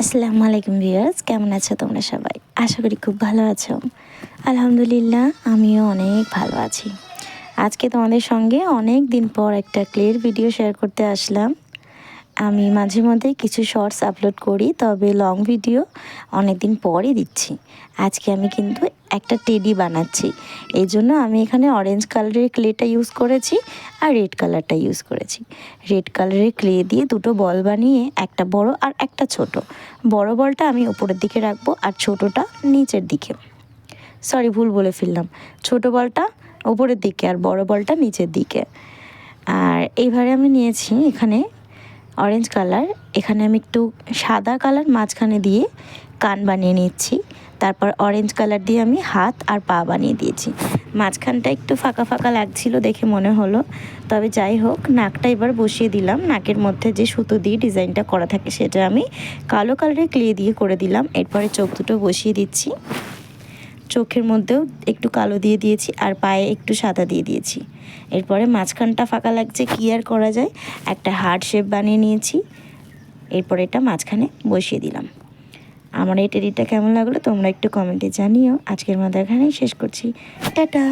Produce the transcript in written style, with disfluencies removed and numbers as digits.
আসসালামু আলাইকুম ভিউয়ার্স, কেমন আছো তোমরা সবাই? আশা করি খুব ভালো আছো। আলহামদুলিল্লাহ, আমিও অনেক ভালো আছি। আজকে তোমাদের সঙ্গে অনেক দিন পর একটা ক্লের ভিডিও শেয়ার করতে আসলাম। আমি মাঝে মধ্যে কিছু শর্টস আপলোড করি, তবে লং ভিডিও অনেক দিন পরই দিচ্ছি। আজকে আমি কিন্তু একটা টেডি বানাচ্ছি। এই জন্য আমি এখানে অরেঞ্জ কালারের ক্লেটা ইউজ করেছি আর রেড কালারটা ইউজ করেছি। রেড কালারের ক্লে দিয়ে দুটো বল বানিয়ে, একটা বড় আর একটা ছোট। বড় বলটা আমি উপরের দিকে রাখবো আর ছোটটা নিচের দিকে। সরি, ভুল বলে ফেললাম। ছোট বলটা উপরের দিকে আর বড় বলটা নিচের দিকে। আর এইভাবে আমি নিয়েছি এখানে অরেঞ্জ কালার। এখানে আমি একটু সাদা কালার মাঝখানে দিয়ে কান বানিয়ে নিচ্ছি। তারপর অরেঞ্জ কালার দিয়ে আমি হাত আর পা বানিয়ে দিয়েছি। মাঝখানটা একটু ফাঁকা ফাঁকা লাগছিল দেখে মনে হলো, তবে যাই হোক, নাকটা এবার বসিয়ে দিলাম। নাকের মধ্যে যে সুতো দিয়ে ডিজাইনটা করা থাকে সেটা আমি কালো কালারের ক্লে দিয়ে করে দিলাম। এরপরে চোখ দুটো বসিয়ে দিচ্ছি। চোখের মধ্যেও একটু কালো দিয়ে দিয়েছি আর পায়ে একটু সাদা দিয়ে দিয়েছি। এরপরে মাঝখানটা ফাঁকা লাগছে, কি আর করা যায়, একটা হার্ট শেপ বানিয়ে নিয়েছি। এরপর এটা মাঝখানে বসিয়ে দিলাম। আমার এই টেডিটা কেমন লাগলো তোমরা একটু কমেন্টে জানিও। আজকের মতো এখানেই শেষ করছি। টাটা।